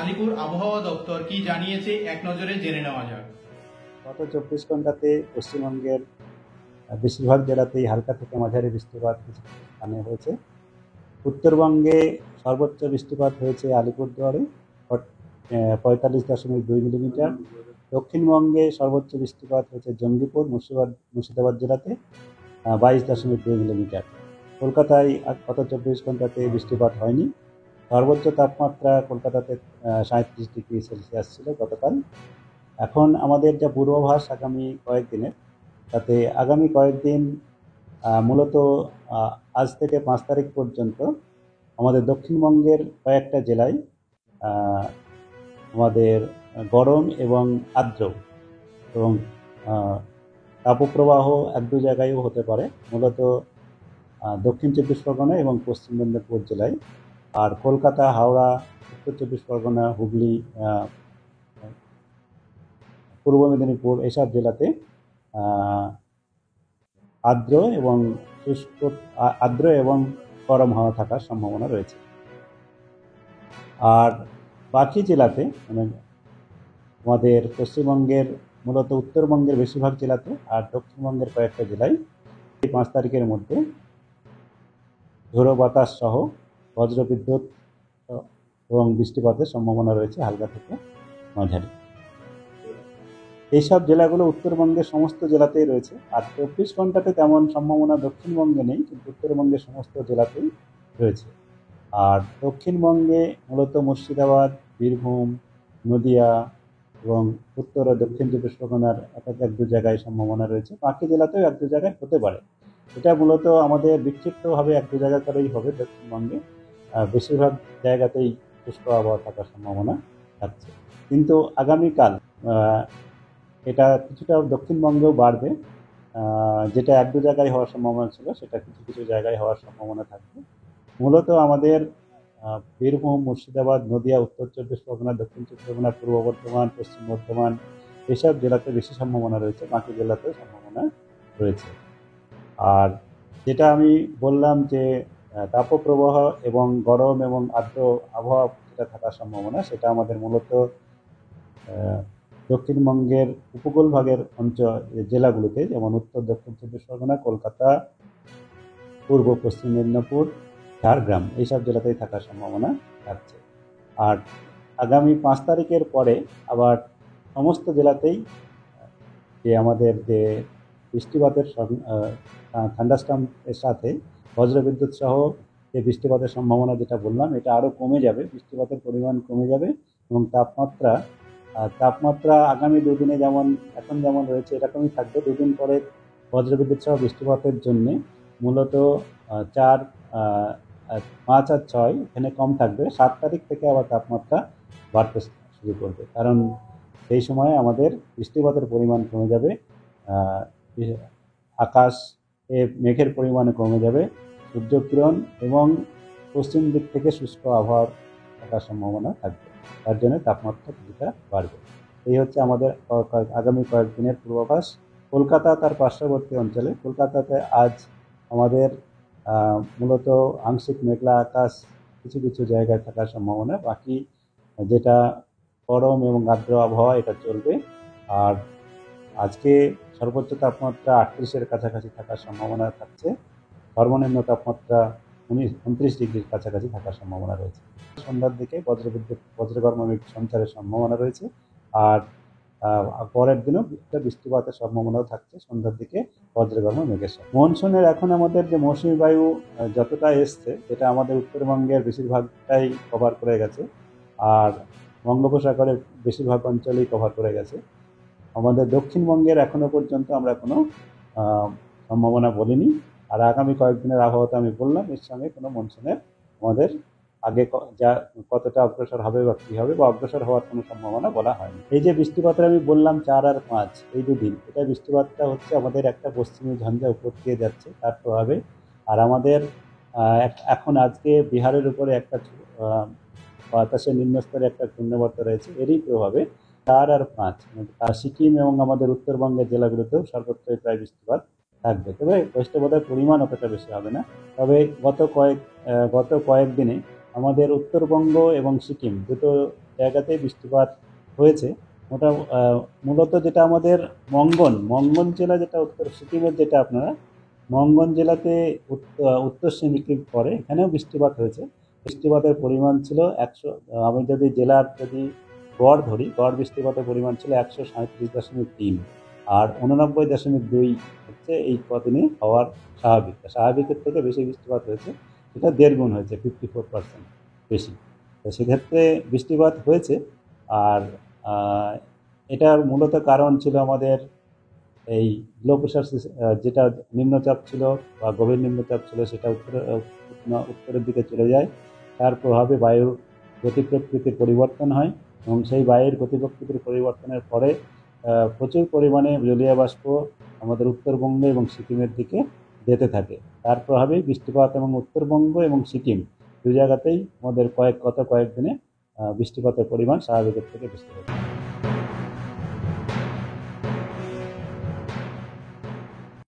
আলিপুর আবহাওয়া দপ্তর কি জানিয়েছে এক নজরে জেনে নেওয়া যাক। গত 24 ঘন্টাতে পশ্চিমবঙ্গের বেশিরভাগ জেলাতেই হালকা থেকে মাঝারি বৃষ্টিপাত কিছু স্থানে হয়েছে। উত্তরবঙ্গে সর্বোচ্চ বৃষ্টিপাত হয়েছে আলিপুরদুয়ারে 45.2 মিলিমিটার। দক্ষিণবঙ্গে সর্বোচ্চ বৃষ্টিপাত হয়েছে জঙ্গিপুর মুর্শিদাবাদ জেলাতে 22.2 মিলিমিটার। কলকাতায় গত 24 ঘন্টাতে বৃষ্টিপাত হয়নি। সর্বোচ্চ তাপমাত্রা কলকাতাতে 37 ডিগ্রি সেলসিয়াস ছিল গতকাল। এখন আমাদের যা পূর্বাভাস আগামী কয়েকদিনের, তাতে আগামী কয়েকদিন মূলত আজ থেকে 5 তারিখ পর্যন্ত আমাদের দক্ষিণবঙ্গের কয়েকটা জেলায় আমাদের গরম এবং আর্দ্র এবং তাপপ্রবাহ এক দু জায়গায়ও হতে পারে, মূলত দক্ষিণ 24 পরগনা এবং পশ্চিম মেদিনীপুর জেলায়। আর কলকাতা, হাওড়া, উত্তর 24 পরগনা, হুগলি, পূর্ব মেদিনীপুর এসব জেলাতে আর্দ্র এবং গরম হাওয়া থাকার সম্ভাবনা রয়েছে। আর বাকি জেলাতে মানে আমাদের পশ্চিমবঙ্গের মূলত উত্তরবঙ্গের বেশিরভাগ জেলাতে আর দক্ষিণবঙ্গের কয়েকটা জেলায় এই 5 তারিখের মধ্যে ঝোড়ো বাতাস সহ বজ্রবিদ্যুৎ এবং বৃষ্টিপাতের সম্ভাবনা রয়েছে হালকা থেকে মাঝারি। এইসব জেলাগুলো উত্তরবঙ্গের সমস্ত জেলাতেই রয়েছে। আর 24 ঘন্টাতে তেমন সম্ভাবনা দক্ষিণবঙ্গে নেই, কিন্তু উত্তরবঙ্গের সমস্ত জেলাতেই রয়েছে। আর দক্ষিণবঙ্গে মূলত মুর্শিদাবাদ, বীরভূম, নদিয়া এবং উত্তর ও দক্ষিণ 24 পরগনার এক দু জায়গায় সম্ভাবনা রয়েছে। বাকি জেলাতেও এক দু জায়গায় হতে পারে। এটা মূলত আমাদের বিক্ষিপ্তভাবে এক দু জায়গা করেই হবে দক্ষিণবঙ্গে। বেশিরভাগ জায়গাতেই শুষ্ক আবহাওয়া থাকার সম্ভাবনা থাকছে। কিন্তু আগামীকাল এটা কিছুটা দক্ষিণবঙ্গেও বাড়বে। যেটা এক দু জায়গায় হওয়ার সম্ভাবনা ছিল, সেটা কিছু কিছু জায়গায় হওয়ার সম্ভাবনা থাকবে। মূলত আমাদের বীরভূম, মুর্শিদাবাদ, নদিয়া, উত্তর 24 পরগনা, দক্ষিণ 24 পরগনা, পূর্ব বর্ধমান, পশ্চিম বর্ধমান এসব জেলাতে বেশি সম্ভাবনা রয়েছে। বাকি জেলাতেও সম্ভাবনা রয়েছে। আর যেটা আমি বললাম যে তাপপ্রবাহ এবং গরম এবং আর্দ্র আবহাওয়া যেটা থাকার সম্ভাবনা, সেটা আমাদের মূলত দক্ষিণবঙ্গের উপকূল ভাগের জেলাগুলোতে, যেমন উত্তর দক্ষিণ 24 পরগনা, কলকাতা, পূর্ব পশ্চিম মেদিনীপুর, ঝাড়গ্রাম এইসব জেলাতেই থাকার সম্ভাবনা থাকছে। আর আগামী 5 তারিখের পরে আবার সমস্ত জেলাতেই যে আমাদের যে বৃষ্টিপাতের থান্ডারস্টর্মের সাথে বজ্রবিদ্যুৎ সহ যে বৃষ্টিপাতের সম্ভাবনা যেটা বললাম, এটা আরও কমে যাবে। বৃষ্টিপাতের পরিমাণ কমে যাবে এবং তাপমাত্রা আগামী দুদিনে এখন যেমন রয়েছে এরকমই থাকবে। দুদিন পরে বজ্রবিদ্যুৎ সহ বৃষ্টিপাতের জন্যে মূলত 4, 5 আর 6 এখানে কম থাকবে। 7 তারিখ থেকে আবার তাপমাত্রা বাড়তে শুরু করবে, কারণ সেই সময় আমাদের বৃষ্টিপাতের পরিমাণ কমে যাবে, আকাশে মেঘের পরিমাণ কমে যাবে, সূর্যকিরণ এবং পশ্চিম দিক থেকে শুষ্ক আবহাওয়ার থাকার সম্ভাবনা থাকবে। তার জন্য তাপমাত্রা কিছুটা বাড়বে। এই হচ্ছে আমাদের আগামী কয়েকদিনের পূর্বাভাস। কলকাতা তার পার্শ্ববর্তী অঞ্চলে, কলকাতাতে আজ আমাদের মূলত আংশিক মেঘলা আকাশ কিছু কিছু জায়গায় থাকার সম্ভাবনা। বাকি যেটা গরম এবং আর্দ্র আবহাওয়া এটা চলবে। আর আজকে সর্বোচ্চ তাপমাত্রা 38-এর কাছাকাছি থাকার সম্ভাবনা থাকছে। সর্বনিম্ন তাপমাত্রা 29 ডিগ্রির কাছাকাছি থাকার সম্ভাবনা রয়েছে। সন্ধ্যার দিকে বজ্রগর্ভ মেঘ সঞ্চারের সম্ভাবনা রয়েছে। আর পরের দিনও বৃষ্টিপাতের সম্ভাবনাও থাকছে সন্ধ্যার দিকে বজ্রগর্ভ মেঘের সাথে। মনসুনের এখন আমাদের যে মৌসুমী বায়ু যতটা এসছে, এটা আমাদের উত্তরবঙ্গের বেশিরভাগটাই কভার করে গেছে, আর বঙ্গোপসাগরের বেশিরভাগ অঞ্চলেই কভার করে গেছে। আমাদের দক্ষিণবঙ্গের এখনো পর্যন্ত আমরা কোনো সম্ভাবনা বলিনি। আর আগামী কয়েকদিনের আবহাওয়াতে আমি বললাম, এর সঙ্গে কোনো মনসুনের আমাদের আগে যা কতটা অগ্রসর হবে বা কী হবে বা অগ্রসর হওয়ার কোনো সম্ভাবনা বলা হয়নি। এই যে বৃষ্টিপাতের আমি বললাম 4 আর 5 এই দুদিন, এটা বৃষ্টিপাতটা হচ্ছে আমাদের একটা পশ্চিমী ঝঞ্ঝা উপর দিয়ে যাচ্ছে, তার প্রভাবে। আর আমাদের এখন আজকে বিহারের উপরে একটা বাতাসের নিম্নস্তরে একটা ঘূর্ণাবর্ত রয়েছে, এরই প্রভাবে 4 আর 5 সিকিম এবং আমাদের উত্তরবঙ্গের জেলাগুলোতেও সর্বত্রই প্রায় বৃষ্টিপাত থাকবে, তবে বৃষ্টিপাতের পরিমাণ অতটা বেশি হবে না। তবে গত কয়েকদিনে আমাদের উত্তরবঙ্গ এবং সিকিম দুটো জায়গাতেই বৃষ্টিপাত হয়েছে। ওটা মূলত যেটা আমাদের মঙ্গন জেলা, যেটা উত্তর সিকিমের, যেটা আপনারা মঙ্গন জেলাতে উত্তর সিকিম পড়ে, এখানেও বৃষ্টিপাত হয়েছে। বৃষ্টিপাতের পরিমাণ ছিল 100, আমি যদি জেলার গড় বৃষ্টিপাতের পরিমাণ ছিল 137.3, আর 89.2 হচ্ছে এই কদিনে হওয়ার স্বাভাবিকের থেকে বেশি বৃষ্টিপাত হয়েছে। এটা 1.5 গুণ হয়েছে, 54% বেশি। তো সেক্ষেত্রে বৃষ্টিপাত হয়েছে। আর এটার মূলত কারণ ছিল আমাদের এই লো প্রেশার, যেটা নিম্নচাপ ছিল বা গভীর নিম্নচাপ ছিল, সেটা উত্তরের দিকে চলে যায়। তার প্রভাবে বায়ুর গতি প্রকৃতির পরিবর্তন হয়, এবং সেই বায়ুর গতি প্রকৃতির পরিবর্তনের পরে প্রচুর পরিমাণে জলীয় বাষ্প আমাদের উত্তরবঙ্গ এবং সিকিমের দিকে যেতে থাকে। তার প্রভাবেই বৃষ্টিপাত এবং উত্তরবঙ্গ এবং সিকিম দু জায়গাতেই আমাদের গত কয়েকদিনে বৃষ্টিপাতের পরিমাণ স্বাভাবিকের থেকে বেশি হয়েছে।